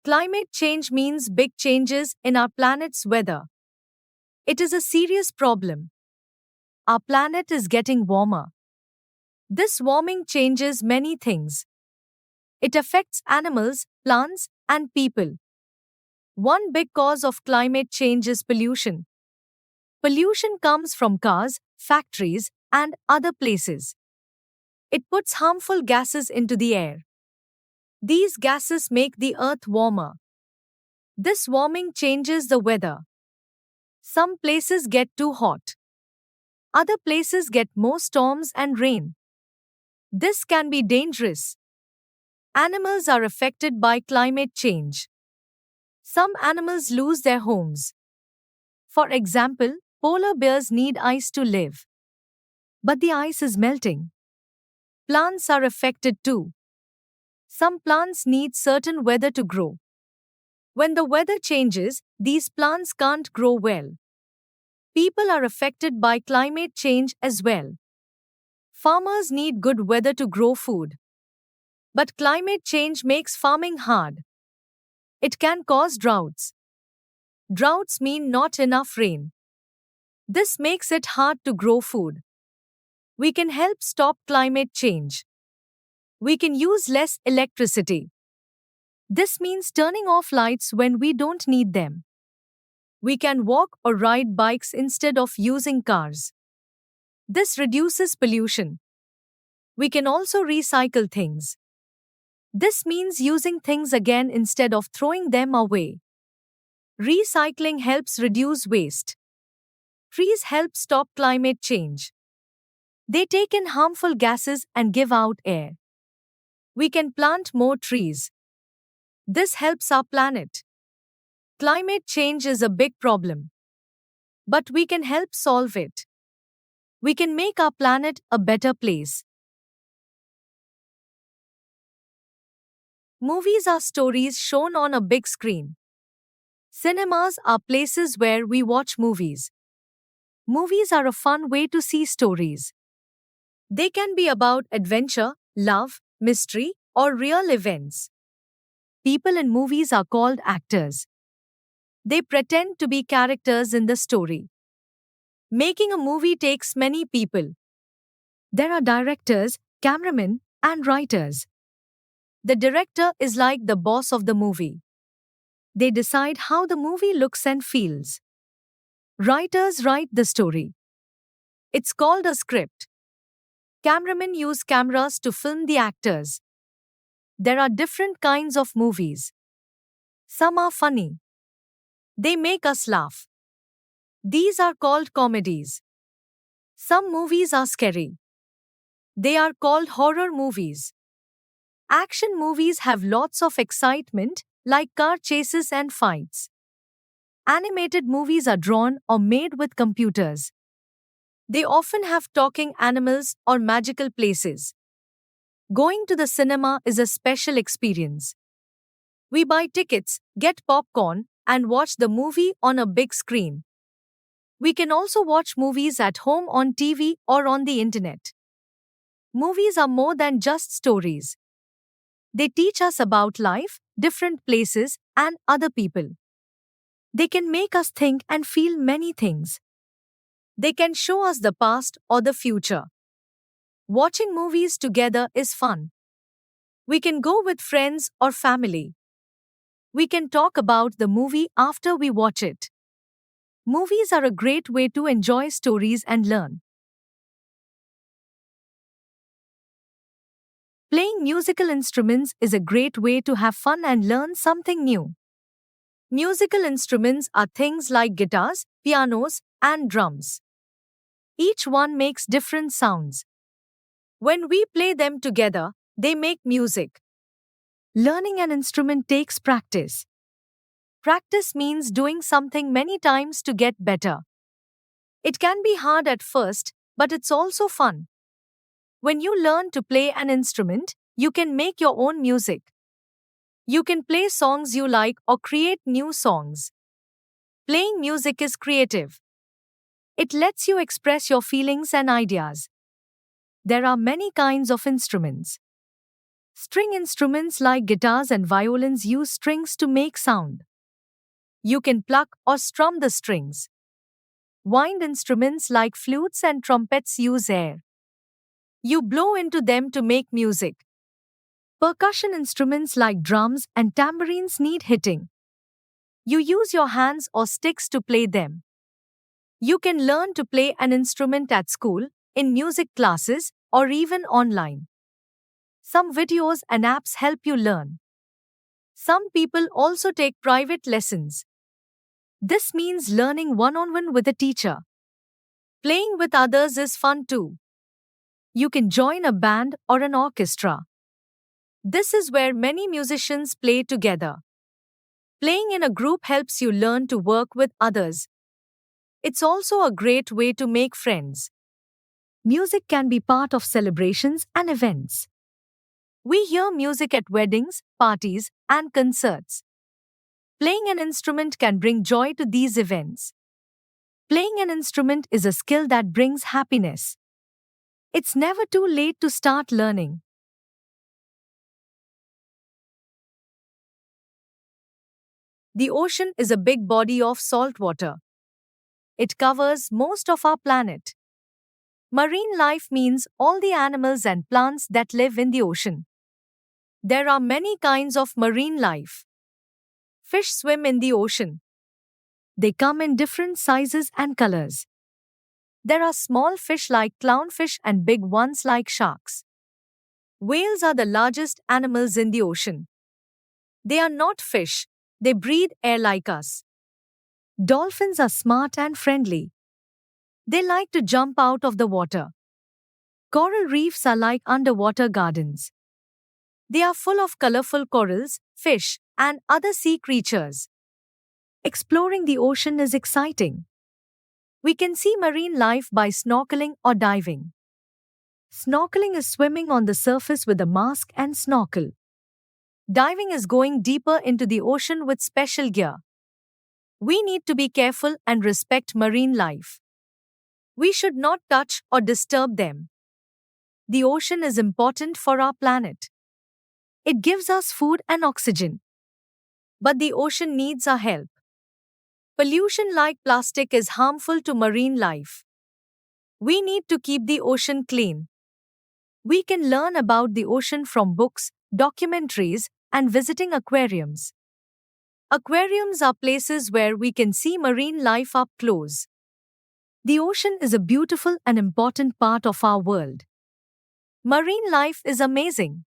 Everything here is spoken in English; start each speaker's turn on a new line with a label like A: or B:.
A: Climate change means big changes in our planet's weather. It is a serious problem. Our planet is getting warmer. This warming changes many things. It affects animals, plants, and people. One big cause of climate change is pollution. Pollution comes from cars, factories, and other places. It puts harmful gases into the air. These gases make the earth warmer. This warming changes the weather. Some places get too hot. Other places get more storms and rain. This can be dangerous. Animals are affected by climate change. Some animals lose their homes. For example, polar bears need ice to live. But the ice is melting. Plants are affected too. Some plants need certain weather to grow. When the weather changes, these plants can't grow well. People are affected by climate change as well. Farmers need good weather to grow food. But climate change makes farming hard. It can cause droughts. Droughts mean not enough rain. This makes it hard to grow food. We can help stop climate change. We can use less electricity. This means turning off lights when we don't need them. We can walk or ride bikes instead of using cars. This reduces pollution. We can also recycle things. This means using things again instead of throwing them away. Recycling helps reduce waste. Trees help stop climate change. They take in harmful gases and give out air. We can plant more trees. This helps our planet. Climate change is a big problem. But we can help solve it. We can make our planet a better place. Movies are stories shown on a big screen. Cinemas are places where we watch movies. Movies are a fun way to see stories. They can be about adventure, love, mystery, or real events. People in movies are called actors. They pretend to be characters in the story. Making a movie takes many people. There are directors, cameramen, and writers. The director is like the boss of the movie. They decide how the movie looks and feels. Writers write the story. It's called a script. Cameramen use cameras to film the actors. There are different kinds of movies. Some are funny. They make us laugh. These are called comedies. Some movies are scary. They are called horror movies. Action movies have lots of excitement, like car chases and fights. Animated movies are drawn or made with computers. They often have talking animals or magical places. Going to the cinema is a special experience. We buy tickets, get popcorn, and watch the movie on a big screen. We can also watch movies at home on TV or on the internet. Movies are more than just stories. They teach us about life, different places, and other people. They can make us think and feel many things. They can show us the past or the future. Watching movies together is fun. We can go with friends or family. We can talk about the movie after we watch it. Movies are a great way to enjoy stories and learn. Playing musical instruments is a great way to have fun and learn something new. Musical instruments are things like guitars, pianos, and drums. Each one makes different sounds. When we play them together, they make music. Learning an instrument takes practice. Practice means doing something many times to get better. It can be hard at first, but it's also fun. When you learn to play an instrument, you can make your own music. You can play songs you like or create new songs. Playing music is creative. It lets you express your feelings and ideas. There are many kinds of instruments. String instruments like guitars and violins use strings to make sound. You can pluck or strum the strings. Wind instruments like flutes and trumpets use air. You blow into them to make music. Percussion instruments like drums and tambourines need hitting. You use your hands or sticks to play them. You can learn to play an instrument at school, in music classes, or even online. Some videos and apps help you learn. Some people also take private lessons. This means learning one-on-one with a teacher. Playing with others is fun too. You can join a band or an orchestra. This is where many musicians play together. Playing in a group helps you learn to work with others. It's also a great way to make friends. Music can be part of celebrations and events. We hear music at weddings, parties, and concerts. Playing an instrument can bring joy to these events. Playing an instrument is a skill that brings happiness. It's never too late to start learning. The ocean is a big body of salt water. It covers most of our planet. Marine life means all the animals and plants that live in the ocean. There are many kinds of marine life. Fish swim in the ocean. They come in different sizes and colors. There are small fish like clownfish and big ones like sharks. Whales are the largest animals in the ocean. They are not fish, they breathe air like us. Dolphins are smart and friendly. They like to jump out of the water. Coral reefs are like underwater gardens. They are full of colorful corals, fish, and other sea creatures. Exploring the ocean is exciting. We can see marine life by snorkeling or diving. Snorkeling is swimming on the surface with a mask and snorkel. Diving is going deeper into the ocean with special gear. We need to be careful and respect marine life. We should not touch or disturb them. The ocean is important for our planet. It gives us food and oxygen. But the ocean needs our help. Pollution like plastic is harmful to marine life. We need to keep the ocean clean. We can learn about the ocean from books, documentaries, and visiting aquariums. Aquariums are places where we can see marine life up close. The ocean is a beautiful and important part of our world. Marine life is amazing.